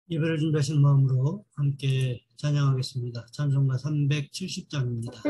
예배를 준비하신 마음으로 함께 찬양하겠습니다. 찬송가 370장입니다.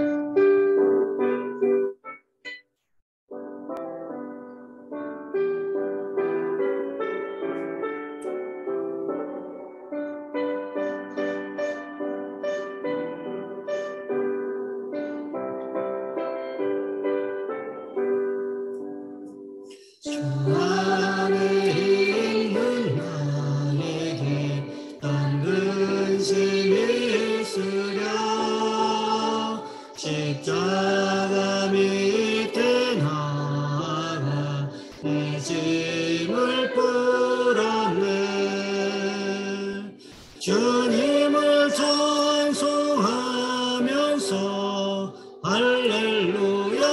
십자가 밑에 나가 내 짐을 풀었네. 주님을 찬송하면서 할렐루야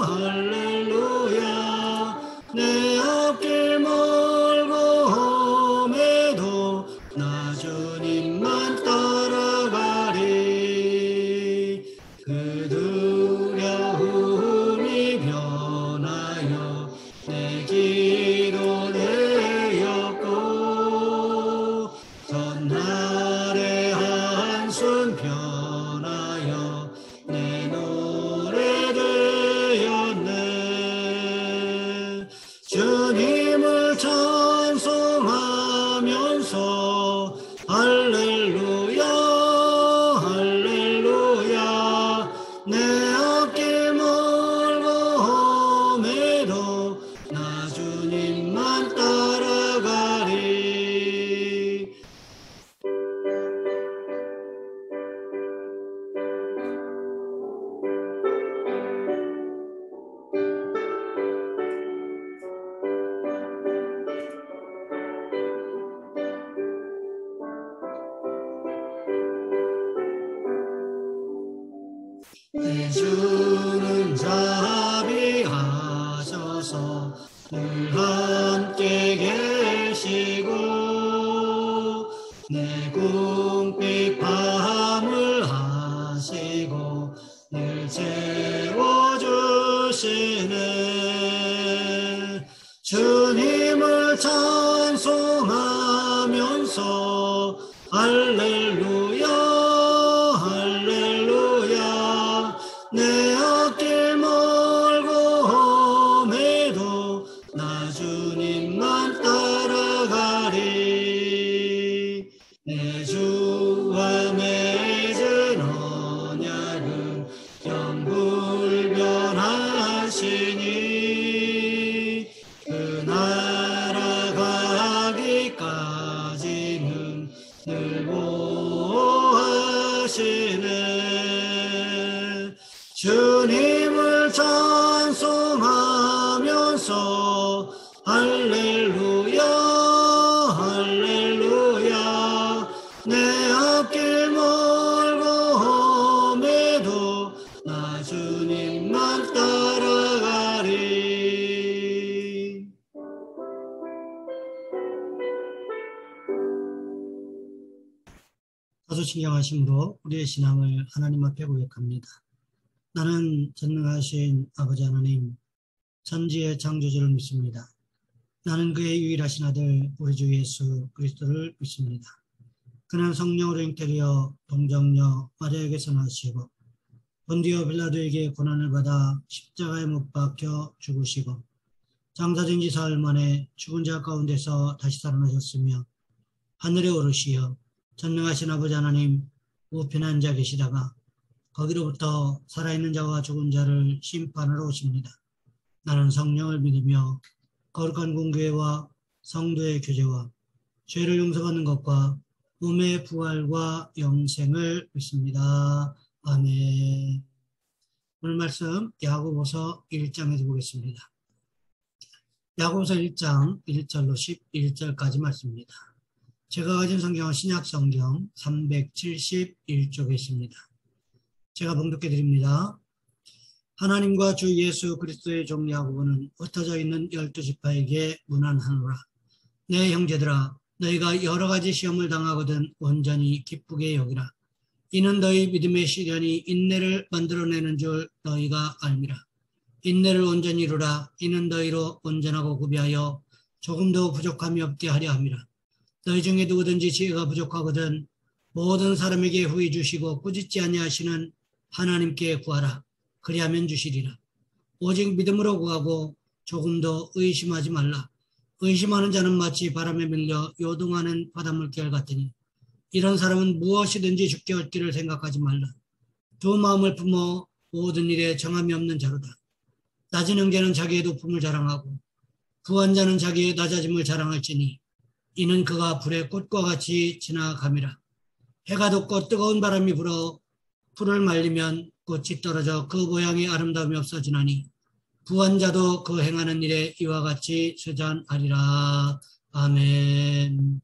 할렐루야. 내 앞길 멀고 험해도 나 주님만 따라가리. 그 두려움이 변하여 내 기도 되었고 전날의 한숨 변하여 내 노래 되었네. 주님을 찬송하면서 할렐루야 할렐루야. 내 앞길 멀고 험해도 나 주님만 따라가리. 내 주는 자비하셔서 늘 함께 계시고 내 궁핍 화물하시고 늘 채워주시네. 주님을 찬송하면서 할렐루야 할렐루야. 내 앞길 멀고 험해도 나 주님만 따라가리. 내 주와 맺은 언약은 영불변하시니 그 나라 가기까지는 늘 보호하시네. 주님을 찬송하면서 할렐루야 할렐루야. 내 앞길 멀고 험해도 나 주님만 따라가리. 다소 신경하심으로 우리의 신앙을 하나님 앞에 고백합니다. 나는 전능하신 아버지 하나님, 천지의 창조주를 믿습니다. 나는 그의 유일하신 아들 우리 주 예수 그리스도를 믿습니다. 그는 성령으로 잉태되어 동정녀 마리아에게서 나시고 본디오 빌라도에게 고난을 받아 십자가에 못 박혀 죽으시고 장사된 지 사흘 만에 죽은 자 가운데서 다시 살아나셨으며 하늘에 오르시어 전능하신 아버지 하나님 우편한 자 계시다가 거기로부터 살아있는 자와 죽은 자를 심판하러 오십니다. 나는 성령을 믿으며 거룩한 공교회와 성도의 교제와 죄를 용서받는 것과 몸의 부활과 영생을 믿습니다. 아멘. 오늘 말씀 야고보서 1장에서 보겠습니다. 야고보서 1장 1절로 11절까지 말씀입니다. 제가 가진 성경은 신약 성경 371쪽에 있습니다. 제가 봉독해 드립니다. 하나님과 주 예수 그리스도의 종 야고보는 흩어져 있는 12지파에게 문안하노라. 내 형제들아, 너희가 여러 가지 시험을 당하거든 온전히 기쁘게 여기라. 이는 너희 믿음의 시련이 인내를 만들어내는 줄 너희가 알미라. 인내를 온전히 이루라. 이는 너희로 온전하고 구비하여 조금도 부족함이 없게 하려 함이라. 너희 중에 누구든지 지혜가 부족하거든 모든 사람에게 후히 주시고 꾸짖지 아니하시는 하나님께 구하라. 그리하면 주시리라. 오직 믿음으로 구하고 조금도 의심하지 말라. 의심하는 자는 마치 바람에 밀려 요동하는 바닷물결 같으니 이런 사람은 무엇이든지 죽게 얻기를 생각하지 말라. 두 마음을 품어 모든 일에 정함이 없는 자로다. 낮은 형제는 자기의 높음을 자랑하고 부한 자는 자기의 낮아짐을 자랑할지니 이는 그가 불의 꽃과 같이 지나감이라. 해가 돋고 뜨거운 바람이 불어 풀을 말리면 꽃이 떨어져 그 모양이 아름다움이 없어지나니 부한 자도 그 행하는 일에 이와 같이 쇠잔하리라. 아멘.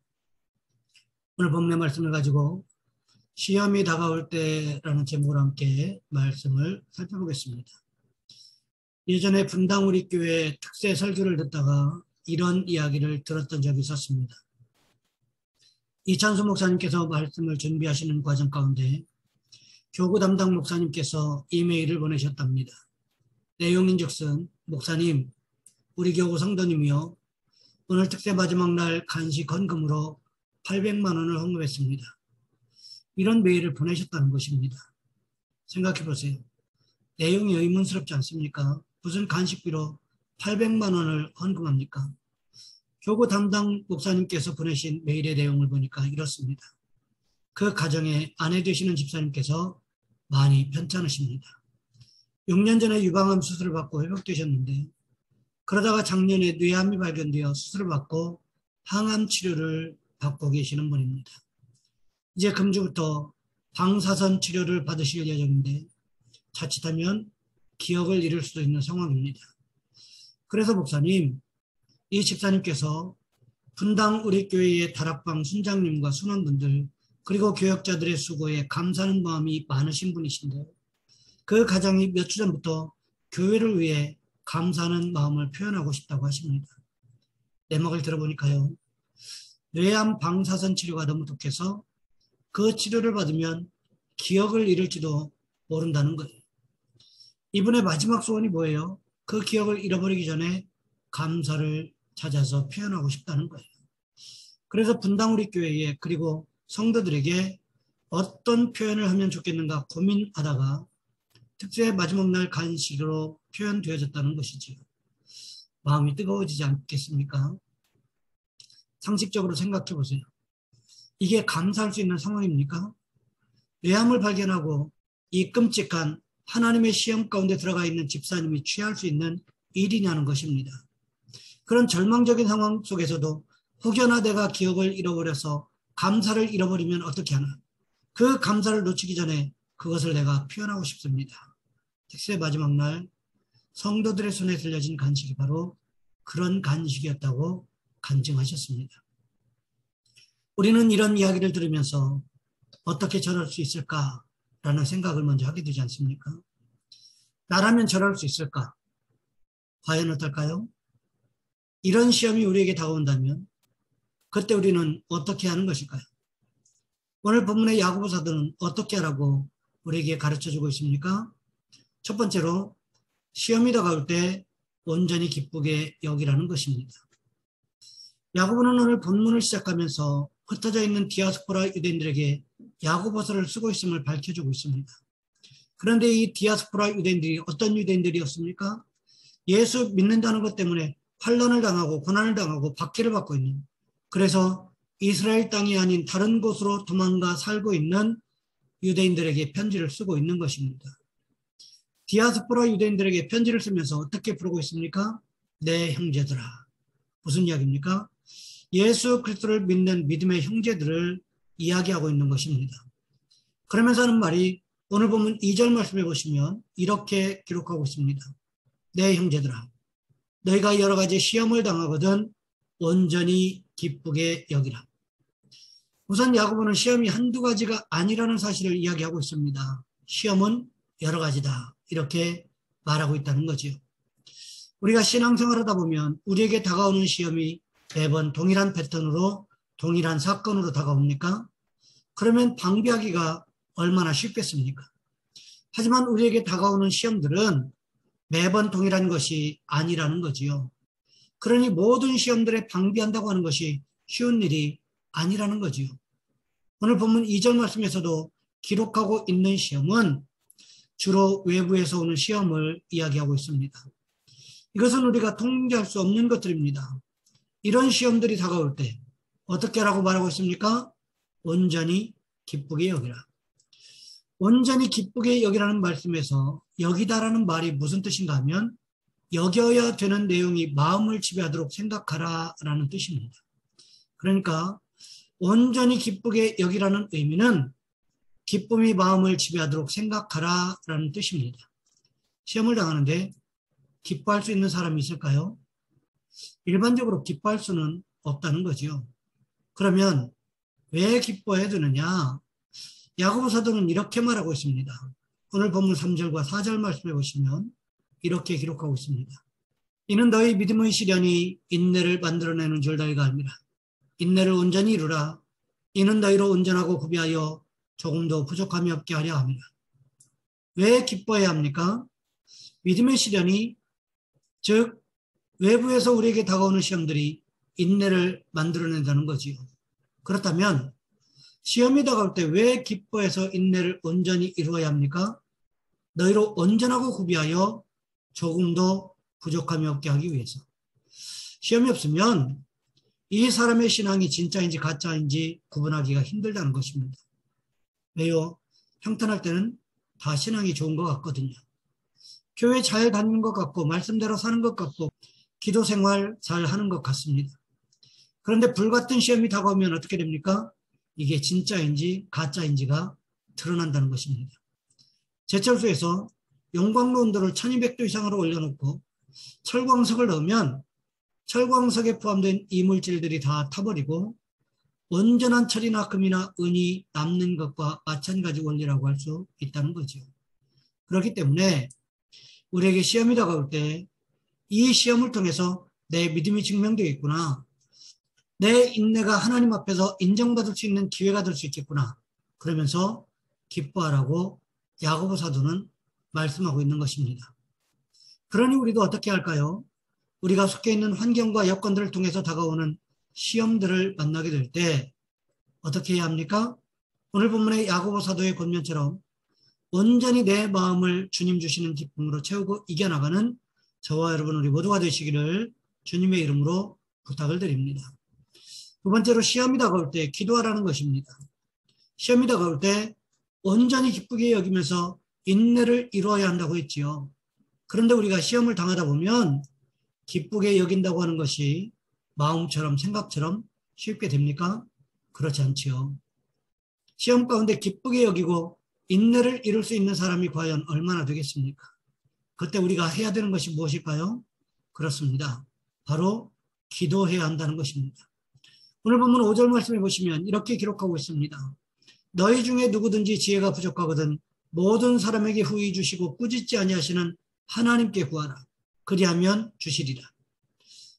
오늘 본문의 말씀을 가지고 시험이 다가올 때라는 제목으로 함께 말씀을 살펴보겠습니다. 예전에 분당 우리 교회 특세 설교를 듣다가 이런 이야기를 들었던 적이 있었습니다. 이찬수 목사님께서 말씀을 준비하시는 과정 가운데 교구 담당 목사님께서 이메일을 보내셨답니다. 내용인즉슨 목사님, 우리 교구 성도님이요 오늘 특세 마지막 날 간식 헌금으로 800만 원을 헌금했습니다. 이런 메일을 보내셨다는 것입니다. 생각해 보세요. 내용이 의문스럽지 않습니까? 무슨 간식비로 800만 원을 헌금합니까? 교구 담당 목사님께서 보내신 메일의 내용을 보니까 이렇습니다. 그 가정에 아내 되시는 집사님께서 많이 편찮으십니다. 6년 전에 유방암 수술을 받고 회복되셨는데 그러다가 작년에 뇌암이 발견되어 수술을 받고 항암 치료를 받고 계시는 분입니다. 이제 금주부터 방사선 치료를 받으실 예정인데 자칫하면 기억을 잃을 수도 있는 상황입니다. 그래서 목사님, 이 집사님께서 분당 우리 교회의 다락방 순장님과 순원분들 그리고 교역자들의 수고에 감사하는 마음이 많으신 분이신데 그 가정이 몇 주 전부터 교회를 위해 감사하는 마음을 표현하고 싶다고 하십니다. 내막을 들어보니까요. 뇌암 방사선 치료가 너무 독해서 그 치료를 받으면 기억을 잃을지도 모른다는 거예요. 이분의 마지막 소원이 뭐예요? 그 기억을 잃어버리기 전에 감사를 찾아서 표현하고 싶다는 거예요. 그래서 분당 우리 교회에 그리고 성도들에게 어떤 표현을 하면 좋겠는가 고민하다가 특세 마지막 날 간식으로 표현되어졌다는 것이지요. 마음이 뜨거워지지 않겠습니까? 상식적으로 생각해 보세요. 이게 감사할 수 있는 상황입니까? 뇌암을 발견하고 이 끔찍한 하나님의 시험 가운데 들어가 있는 집사님이 취할 수 있는 일이냐는 것입니다. 그런 절망적인 상황 속에서도 혹여나 내가 기억을 잃어버려서 감사를 잃어버리면 어떻게 하나? 그 감사를 놓치기 전에 그것을 내가 표현하고 싶습니다. 특세 마지막 날 성도들의 손에 들려진 간식이 바로 그런 간식이었다고 간증하셨습니다. 우리는 이런 이야기를 들으면서 어떻게 저럴 수 있을까라는 생각을 먼저 하게 되지 않습니까? 나라면 저럴 수 있을까? 과연 어떨까요? 이런 시험이 우리에게 다가온다면 그때 우리는 어떻게 하는 것일까요? 오늘 본문의 야고보 사도는 어떻게 하라고 우리에게 가르쳐주고 있습니까? 첫 번째로 시험이 다가올 때 온전히 기쁘게 여기라는 것입니다. 야고보는 오늘 본문을 시작하면서 흩어져 있는 디아스포라 유대인들에게 야고보서를 쓰고 있음을 밝혀주고 있습니다. 그런데 이 디아스포라 유대인들이 어떤 유대인들이었습니까? 예수 믿는다는 것 때문에 환난을 당하고 고난을 당하고 박해를 받고 있는, 그래서 이스라엘 땅이 아닌 다른 곳으로 도망가 살고 있는 유대인들에게 편지를 쓰고 있는 것입니다. 디아스포라 유대인들에게 편지를 쓰면서 어떻게 부르고 있습니까? 내 형제들아. 무슨 이야기입니까? 예수 그리스도를 믿는 믿음의 형제들을 이야기하고 있는 것입니다. 그러면서 하는 말이 오늘 보면 2절 말씀해 보시면 이렇게 기록하고 있습니다. 내 형제들아, 너희가 여러 가지 시험을 당하거든 온전히 기쁘게 여기라. 우선 야고보는 시험이 한두 가지가 아니라는 사실을 이야기하고 있습니다. 시험은 여러 가지다. 이렇게 말하고 있다는 거지요. 우리가 신앙생활 하다 보면 우리에게 다가오는 시험이 매번 동일한 패턴으로 동일한 사건으로 다가옵니까? 그러면 방비하기가 얼마나 쉽겠습니까? 하지만 우리에게 다가오는 시험들은 매번 동일한 것이 아니라는 거지요. 그러니 모든 시험들에 방비한다고 하는 것이 쉬운 일이 아니라는 거지요. 오늘 본문 2절 말씀에서도 기록하고 있는 시험은 주로 외부에서 오는 시험을 이야기하고 있습니다. 이것은 우리가 통제할 수 없는 것들입니다. 이런 시험들이 다가올 때 어떻게 하라고 말하고 있습니까? 온전히 기쁘게 여기라. 온전히 기쁘게 여기라는 말씀에서 여기다라는 말이 무슨 뜻인가 하면 여겨야 되는 내용이 마음을 지배하도록 생각하라 라는 뜻입니다. 그러니까 온전히 기쁘게 여기라는 의미는 기쁨이 마음을 지배하도록 생각하라 라는 뜻입니다. 시험을 당하는데 기뻐할 수 있는 사람이 있을까요? 일반적으로 기뻐할 수는 없다는 거죠. 그러면 왜 기뻐해야 되느냐? 야고보 사도는 이렇게 말하고 있습니다. 오늘 본문 3절과 4절 말씀해 보시면 이렇게 기록하고 있습니다. 이는 너희 믿음의 시련이 인내를 만들어내는 줄 너희가 압니다. 인내를 온전히 이루라. 이는 너희로 온전하고 구비하여 조금도 부족함이 없게 하려 합니다. 왜 기뻐해야 합니까? 믿음의 시련이, 즉 외부에서 우리에게 다가오는 시험들이 인내를 만들어낸다는 거지요. 그렇다면 시험이 다가올 때 왜 기뻐해서 인내를 온전히 이루어야 합니까? 너희로 온전하고 구비하여 조금도 부족함이 없게 하기 위해서. 시험이 없으면 이 사람의 신앙이 진짜인지 가짜인지 구분하기가 힘들다는 것입니다. 왜요? 평탄할 때는 다 신앙이 좋은 것 같거든요. 교회 잘 다니는 것 같고 말씀대로 사는 것 같고 기도 생활 잘 하는 것 같습니다. 그런데 불같은 시험이 다가오면 어떻게 됩니까? 이게 진짜인지 가짜인지가 드러난다는 것입니다. 제철소에서 용광로 온도를 1200도 이상으로 올려놓고 철광석을 넣으면 철광석에 포함된 이물질들이 다 타버리고 온전한 철이나 금이나 은이 남는 것과 마찬가지 원리라고 할 수 있다는 거죠. 그렇기 때문에 우리에게 시험이 다가올 때 이 시험을 통해서 내 믿음이 증명되겠구나. 내 인내가 하나님 앞에서 인정받을 수 있는 기회가 될 수 있겠구나. 그러면서 기뻐하라고 야고보 사도는 말씀하고 있는 것입니다. 그러니 우리도 어떻게 할까요? 우리가 속해 있는 환경과 여건들을 통해서 다가오는 시험들을 만나게 될 때 어떻게 해야 합니까? 오늘 본문의 야고보 사도의 권면처럼 온전히 내 마음을 주님 주시는 기쁨으로 채우고 이겨나가는 저와 여러분 우리 모두가 되시기를 주님의 이름으로 부탁을 드립니다. 두 번째로 시험이 다가올 때 기도하라는 것입니다. 시험이 다가올 때 온전히 기쁘게 여기면서 인내를 이루어야 한다고 했지요. 그런데 우리가 시험을 당하다 보면 기쁘게 여긴다고 하는 것이 마음처럼 생각처럼 쉽게 됩니까? 그렇지 않지요. 시험 가운데 기쁘게 여기고 인내를 이룰 수 있는 사람이 과연 얼마나 되겠습니까? 그때 우리가 해야 되는 것이 무엇일까요? 그렇습니다. 바로 기도해야 한다는 것입니다. 오늘 본문 5절 말씀해 보시면 이렇게 기록하고 있습니다. 너희 중에 누구든지 지혜가 부족하거든 모든 사람에게 후히 주시고 꾸짖지 아니하시는 하나님께 구하라. 그리하면 주시리라.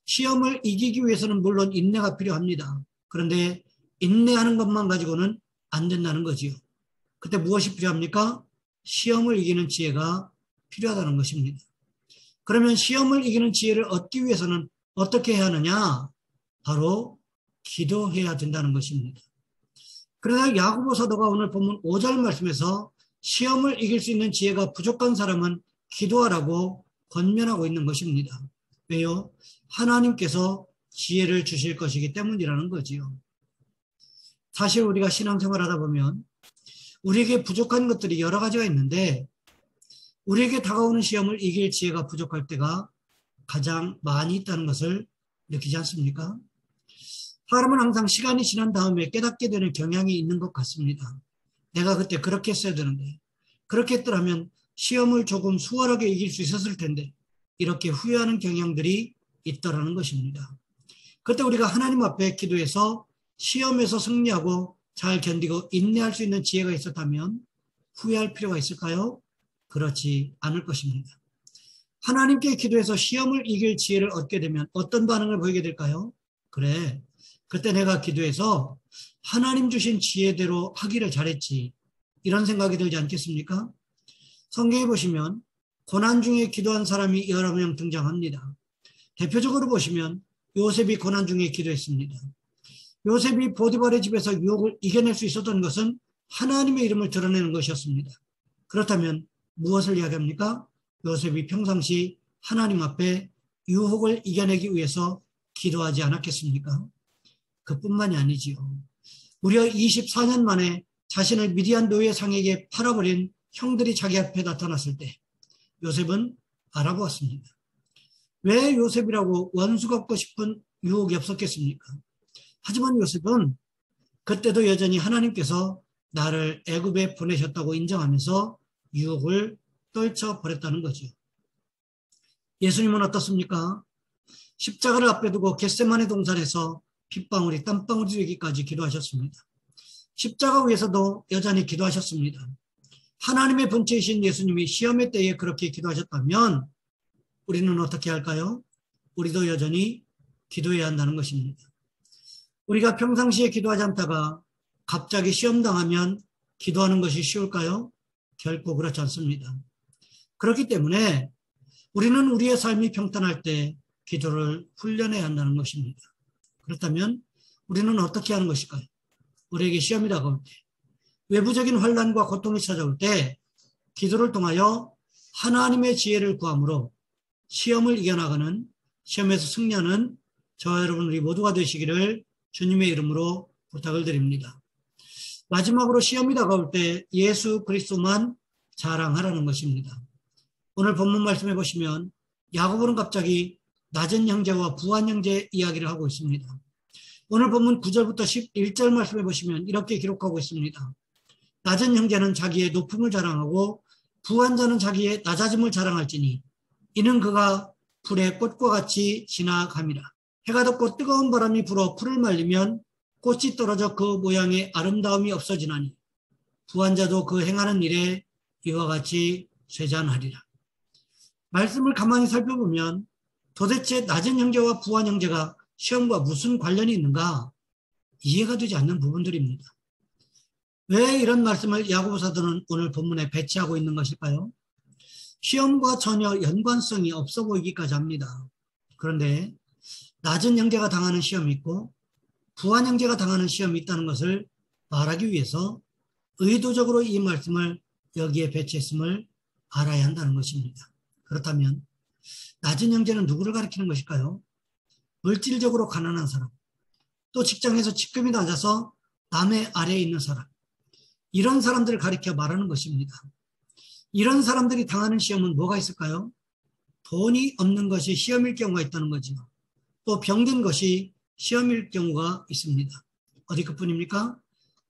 시험을 이기기 위해서는 물론 인내가 필요합니다. 그런데 인내하는 것만 가지고는 안 된다는 거지요. 그때 무엇이 필요합니까? 시험을 이기는 지혜가 필요하다는 것입니다. 그러면 시험을 이기는 지혜를 얻기 위해서는 어떻게 해야 하느냐? 바로 기도해야 된다는 것입니다. 그러나 야고보 사도가 오늘 본문 5절 말씀에서 시험을 이길 수 있는 지혜가 부족한 사람은 기도하라고 권면하고 있는 것입니다. 왜요? 하나님께서 지혜를 주실 것이기 때문이라는 거지요. 사실 우리가 신앙생활하다 보면 우리에게 부족한 것들이 여러 가지가 있는데 우리에게 다가오는 시험을 이길 지혜가 부족할 때가 가장 많이 있다는 것을 느끼지 않습니까? 사람은 항상 시간이 지난 다음에 깨닫게 되는 경향이 있는 것 같습니다. 내가 그때 그렇게 했어야 되는데, 그렇게 했더라면 시험을 조금 수월하게 이길 수 있었을 텐데, 이렇게 후회하는 경향들이 있더라는 것입니다. 그때 우리가 하나님 앞에 기도해서 시험에서 승리하고 잘 견디고 인내할 수 있는 지혜가 있었다면 후회할 필요가 있을까요? 그렇지 않을 것입니다. 하나님께 기도해서 시험을 이길 지혜를 얻게 되면 어떤 반응을 보이게 될까요? 그래, 그때 내가 기도해서 하나님 주신 지혜대로 하기를 잘했지. 이런 생각이 들지 않겠습니까? 성경에 보시면 고난 중에 기도한 사람이 여러 명 등장합니다. 대표적으로 보시면 요셉이 고난 중에 기도했습니다. 요셉이 보디발의 집에서 유혹을 이겨낼 수 있었던 것은 하나님의 이름을 드러내는 것이었습니다. 그렇다면 무엇을 이야기합니까? 요셉이 평상시 하나님 앞에 유혹을 이겨내기 위해서 기도하지 않았겠습니까? 그뿐만이 아니지요. 무려 24년 만에 자신을 미디안 노예상에게 팔아버린 형들이 자기 앞에 나타났을 때 요셉은 알아보았습니다. 왜 요셉이라고 원수가 없고 싶은 유혹이 없었겠습니까? 하지만 요셉은 그때도 여전히 하나님께서 나를 애굽에 보내셨다고 인정하면서 유혹을 떨쳐버렸다는 거죠. 예수님은 어떻습니까? 십자가를 앞에 두고 겟세마네 동산에서 핏방울이 땀방울이 되기까지 기도하셨습니다. 십자가 위에서도 여전히 기도하셨습니다. 하나님의 본체이신 예수님이 시험의 때에 그렇게 기도하셨다면 우리는 어떻게 할까요? 우리도 여전히 기도해야 한다는 것입니다. 우리가 평상시에 기도하지 않다가 갑자기 시험당하면 기도하는 것이 쉬울까요? 결코 그렇지 않습니다. 그렇기 때문에 우리는 우리의 삶이 평탄할 때 기도를 훈련해야 한다는 것입니다. 그렇다면 우리는 어떻게 하는 것일까요? 우리에게 시험이 다가올 때, 외부적인 환난과 고통이 찾아올 때 기도를 통하여 하나님의 지혜를 구함으로 시험을 이겨나가는, 시험에서 승리하는 저와 여러분 우리 모두가 되시기를 주님의 이름으로 부탁을 드립니다. 마지막으로 시험이 다가올 때 예수 그리스도만 자랑하라는 것입니다. 오늘 본문 말씀해 보시면 야고보는 갑자기 낮은 형제와 부한 형제 이야기를 하고 있습니다. 오늘 본문 9절부터 11절 말씀해 보시면 이렇게 기록하고 있습니다. 낮은 형제는 자기의 높음을 자랑하고 부한 자는 자기의 낮아짐을 자랑할지니 이는 그가 풀의 꽃과 같이 지나감이라. 해가 덥고 뜨거운 바람이 불어 풀을 말리면 꽃이 떨어져 그 모양의 아름다움이 없어지나니 부한 자도 그 행하는 일에 이와 같이 쇠잔하리라. 말씀을 가만히 살펴보면 도대체 낮은 형제와 부한 형제가 시험과 무슨 관련이 있는가 이해가 되지 않는 부분들입니다. 왜 이런 말씀을 야고보 사도는 오늘 본문에 배치하고 있는 것일까요? 시험과 전혀 연관성이 없어 보이기까지 합니다. 그런데 낮은 형제가 당하는 시험이 있고 부한 형제가 당하는 시험이 있다는 것을 말하기 위해서 의도적으로 이 말씀을 여기에 배치했음을 알아야 한다는 것입니다. 그렇다면 낮은 형제는 누구를 가리키는 것일까요? 물질적으로 가난한 사람, 또 직장에서 직급이 낮아서 남의 아래에 있는 사람, 이런 사람들을 가리켜 말하는 것입니다. 이런 사람들이 당하는 시험은 뭐가 있을까요? 돈이 없는 것이 시험일 경우가 있다는 거죠. 또 병든 것이 시험일 경우가 있습니다. 어디 그뿐입니까?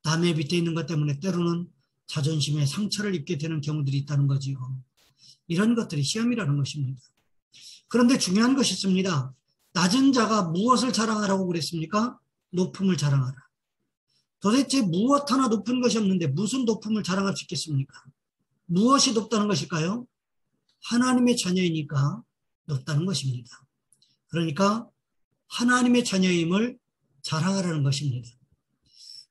남의 밑에 있는 것 때문에 때로는 자존심에 상처를 입게 되는 경우들이 있다는 거지요. 이런 것들이 시험이라는 것입니다. 그런데 중요한 것이 있습니다. 낮은 자가 무엇을 자랑하라고 그랬습니까? 높음을 자랑하라. 도대체 무엇 하나 높은 것이 없는데 무슨 높음을 자랑할 수 있겠습니까? 무엇이 높다는 것일까요? 하나님의 자녀이니까 높다는 것입니다. 그러니까 하나님의 자녀임을 자랑하라는 것입니다.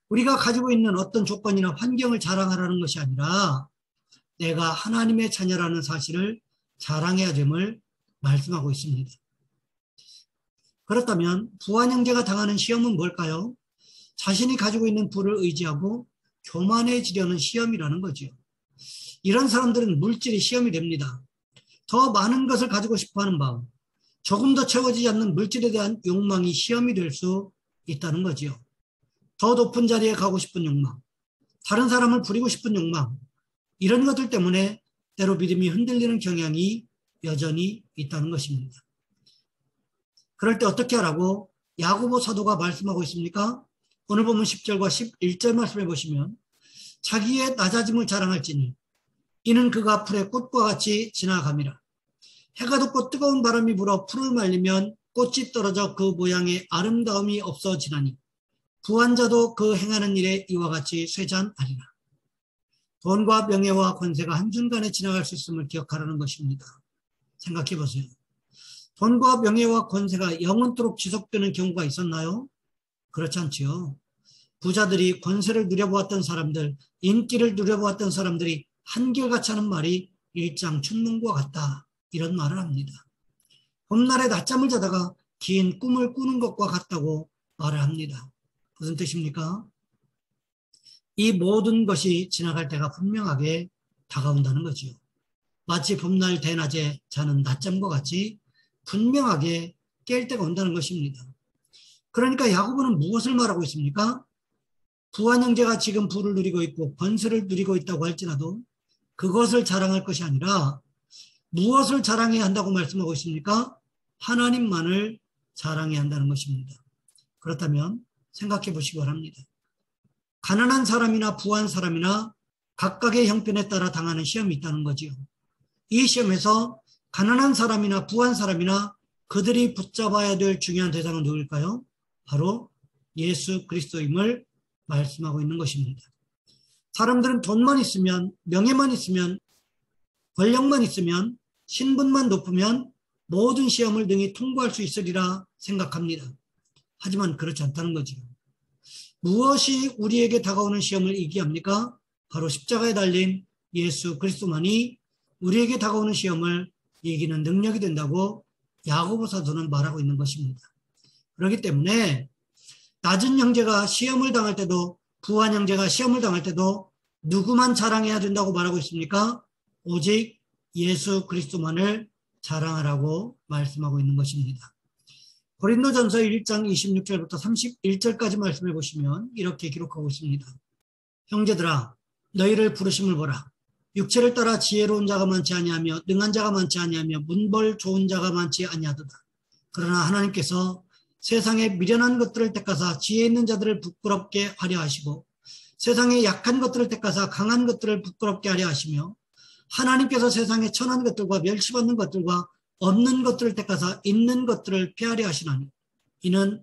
우리가 가지고 있는 어떤 조건이나 환경을 자랑하라는 것이 아니라 내가 하나님의 자녀라는 사실을 자랑해야 됨을 말씀하고 있습니다. 그렇다면 부한 형제가 당하는 시험은 뭘까요? 자신이 가지고 있는 부를 의지하고 교만해지려는 시험이라는 거죠. 이런 사람들은 물질이 시험이 됩니다. 더 많은 것을 가지고 싶어하는 마음, 조금 더 채워지지 않는 물질에 대한 욕망이 시험이 될 수 있다는 거지요. 더 높은 자리에 가고 싶은 욕망, 다른 사람을 부리고 싶은 욕망, 이런 것들 때문에 때로 믿음이 흔들리는 경향이 여전히 있다는 것입니다. 그럴 때 어떻게 하라고 야고보 사도가 말씀하고 있습니까? 오늘 보면 10절과 11절 말씀해 보시면 자기의 낮아짐을 자랑할지니 이는 그가 풀의 꽃과 같이 지나감이라. 해가 돋고 뜨거운 바람이 불어 풀을 말리면 꽃이 떨어져 그 모양의 아름다움이 없어지나니 부한 자도 그 행하는 일에 이와 같이 쇠잔하리라. 돈과 명예와 권세가 한순간에 지나갈 수 있음을 기억하라는 것입니다. 생각해 보세요. 돈과 명예와 권세가 영원토록 지속되는 경우가 있었나요? 그렇지 않지요. 부자들이 권세를 누려보았던 사람들, 인기를 누려보았던 사람들이 한결같이 하는 말이 일장춘몽과 같다. 이런 말을 합니다. 봄날에 낮잠을 자다가 긴 꿈을 꾸는 것과 같다고 말을 합니다. 무슨 뜻입니까? 이 모든 것이 지나갈 때가 분명하게 다가온다는 거죠. 마치 봄날 대낮에 자는 낮잠과 같이 분명하게 깰 때가 온다는 것입니다. 그러니까 야고보는 무엇을 말하고 있습니까? 부한 형제가 지금 부를 누리고 있고 권세를 누리고 있다고 할지라도 그것을 자랑할 것이 아니라 무엇을 자랑해야 한다고 말씀하고 있습니까? 하나님만을 자랑해야 한다는 것입니다. 그렇다면 생각해 보시기 바랍니다. 가난한 사람이나 부한 사람이나 각각의 형편에 따라 당하는 시험이 있다는 거지요. 이 시험에서 가난한 사람이나 부한 사람이나 그들이 붙잡아야 될 중요한 대상은 누구일까요? 바로 예수 그리스도임을 말씀하고 있는 것입니다. 사람들은 돈만 있으면, 명예만 있으면, 권력만 있으면, 신분만 높으면 모든 시험을 능히 통과할 수 있으리라 생각합니다. 하지만 그렇지 않다는 거지요. 무엇이 우리에게 다가오는 시험을 이기게 합니까? 바로 십자가에 달린 예수 그리스도만이 우리에게 다가오는 시험을 이기는 능력이 된다고 야고보 사도는 말하고 있는 것입니다. 그렇기 때문에 낮은 형제가 시험을 당할 때도, 부한 형제가 시험을 당할 때도 누구만 자랑해야 된다고 말하고 있습니까? 오직 예수 그리스도만을 자랑하라고 말씀하고 있는 것입니다. 고린도전서 1장 26절부터 31절까지 말씀해 보시면 이렇게 기록하고 있습니다. 형제들아, 너희를 부르심을 보라. 육체를 따라 지혜로운 자가 많지 아니하며 능한 자가 많지 아니하며 문벌 좋은 자가 많지 아니하도다. 그러나 하나님께서 세상에 미련한 것들을 택하사 지혜 있는 자들을 부끄럽게 하려 하시고 세상에 약한 것들을 택하사 강한 것들을 부끄럽게 하려 하시며 하나님께서 세상에 천한 것들과 멸시받는 것들과 없는 것들을 택하사 있는 것들을 폐하려 하시나니 이는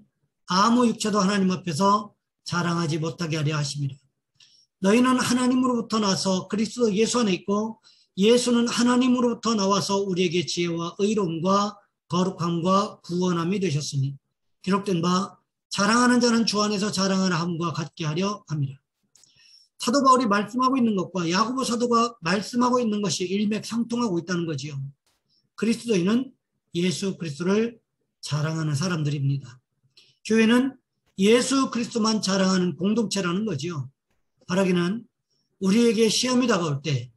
아무 육체도 하나님 앞에서 자랑하지 못하게 하려 하심이라. 너희는 하나님으로부터 나서 그리스도 예수 안에 있고 예수는 하나님으로부터 나와서 우리에게 지혜와 의로움과 거룩함과 구원함이 되셨으니 기록된 바 자랑하는 자는 주 안에서 자랑하는 함과 같게 하려 함이라. 사도 바울이 말씀하고 있는 것과 야고보 사도가 말씀하고 있는 것이 일맥상통하고 있다는 거지요. 그리스도인은 예수 그리스도를 자랑하는 사람들입니다. 교회는 예수 그리스도만 자랑하는 공동체라는 거지요. 바라기는 우리에게 시험이 다가올 때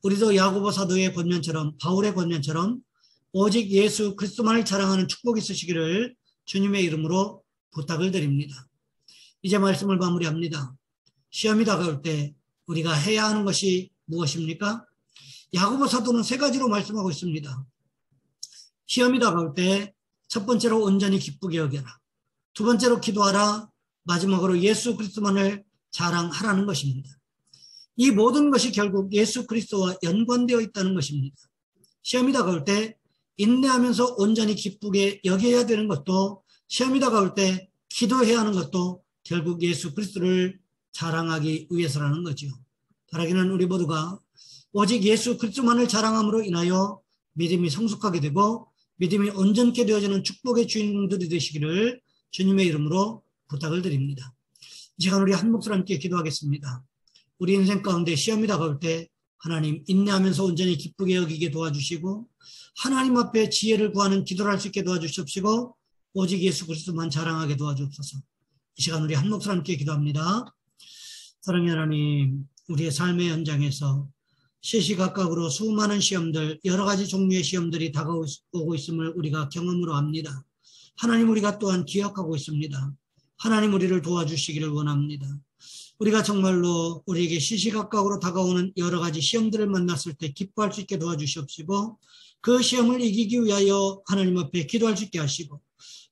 우리도 야고보 사도의 권면처럼 바울의 권면처럼 오직 예수 그리스도만을 자랑하는 축복이 있으시기를 주님의 이름으로 부탁을 드립니다. 이제 말씀을 마무리합니다. 시험이 다가올 때 우리가 해야 하는 것이 무엇입니까? 야고보 사도는 세 가지로 말씀하고 있습니다. 시험이 다가올 때 첫 번째로 온전히 기쁘게 여겨라. 두 번째로 기도하라. 마지막으로 예수 그리스도만을 자랑하라는 것입니다. 이 모든 것이 결국 예수 그리스도와 연관되어 있다는 것입니다. 시험이 다가올 때 인내하면서 온전히 기쁘게 여겨야 되는 것도 시험이 다가올 때 기도해야 하는 것도 결국 예수 그리스도를 자랑하기 위해서라는 거죠. 바라기는 우리 모두가 오직 예수 그리스도만을 자랑함으로 인하여 믿음이 성숙하게 되고 믿음이 온전케 되어지는 축복의 주인공들이 되시기를 주님의 이름으로 부탁을 드립니다. 이 시간 우리 한 목소리 함께 기도하겠습니다. 우리 인생 가운데 시험이 다가올 때 하나님 인내하면서 온전히 기쁘게 여기게 도와주시고 하나님 앞에 지혜를 구하는 기도를 할 수 있게 도와주시옵시고 오직 예수 그리스도만 자랑하게 도와주옵소서. 이 시간 우리 한 목소리 함께 기도합니다. 사랑의 하나님, 우리의 삶의 현장에서 시시각각으로 수많은 시험들, 여러 가지 종류의 시험들이 다가오고 있음을 우리가 경험으로 압니다. 하나님, 우리가 또한 기억하고 있습니다. 하나님, 우리를 도와주시기를 원합니다. 우리가 정말로 우리에게 시시각각으로 다가오는 여러 가지 시험들을 만났을 때 기뻐할 수 있게 도와주시옵시고 그 시험을 이기기 위하여 하나님 앞에 기도할 수 있게 하시고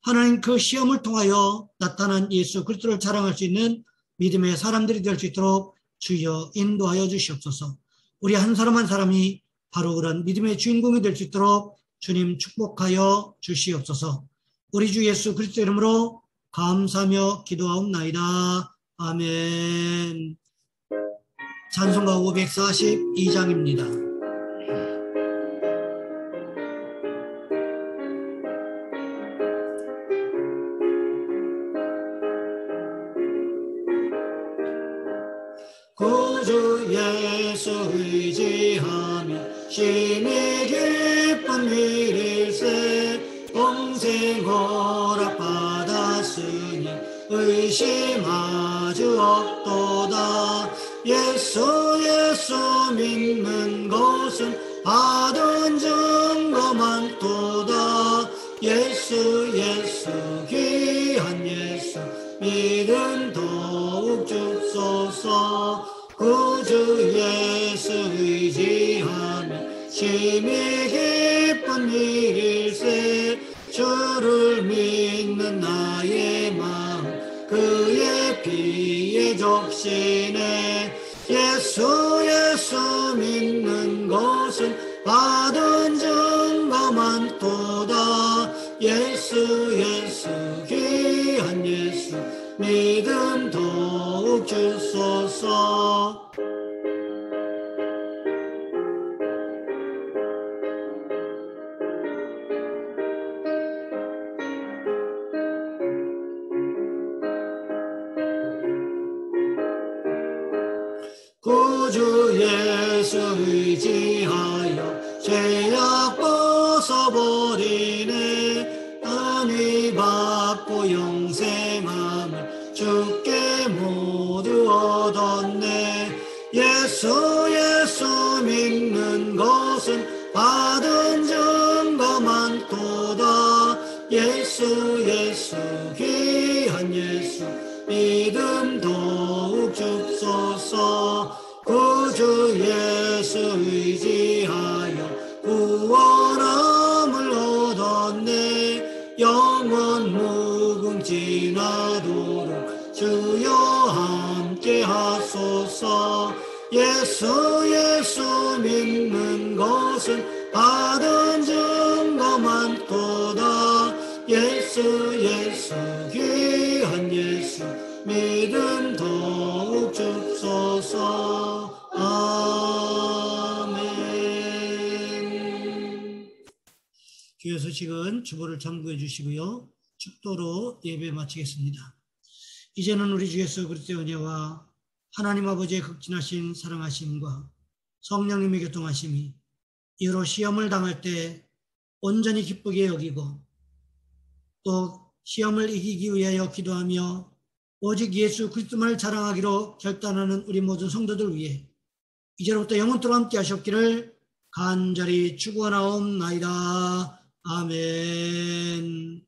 하나님 그 시험을 통하여 나타난 예수 그리스도를 자랑할 수 있는 믿음의 사람들이 될 수 있도록 주여 인도하여 주시옵소서. 우리 한 사람 한 사람이 바로 그런 믿음의 주인공이 될 수 있도록 주님 축복하여 주시옵소서. 우리 주 예수 그리스도 이름으로 감사하며 기도하옵나이다. 아멘. 찬송가 542장입니다. 구주 예수 의지하며 심히 기쁜 일일세 동생 허락받았으니 의심하지 없도다. 예수 믿는 것은 받은 증거 많도다. 예수 귀한 예수 믿음 더욱 주소서. 구주 예수 의지하며 심히 기쁜 일세. 주를 믿는 나의 마음 그의 피에 적시네. 예수 믿는 것은 받은 증거 많도다. 예수 귀한 예수 믿음 더욱 주소서. 구주 예수 의지하여 죄악 벗어버리네. 은혜 받고 영생함을 주께 모두 얻었네. 예수 믿는 것은 받은 증거 많도다. 예수 귀한 예수 믿음 더욱 주소서. 구주 예수 의지하여 구원함을 얻었네. 영원 무궁지나도록 주여 함께 하소서. 예수 믿는 것은 받은 증거 많도다. 예수 귀한 예수 믿음 더욱 주소서. 아멘. 주여 소식은 주보를 참고해 주시고요. 축도로 예배 마치겠습니다. 이제는 우리 주 예수 그리스도의 은혜와 하나님 아버지의 극진하신 사랑하심과 성령님의 교통하심이 이후로 시험을 당할 때 온전히 기쁘게 여기고 또 시험을 이기기 위하여 기도하며 오직 예수 그리스도만을 자랑하기로 결단하는 우리 모든 성도들 위해 이제로부터 영원토록 함께 하셨기를 간절히 축원하옵나이다. 아멘.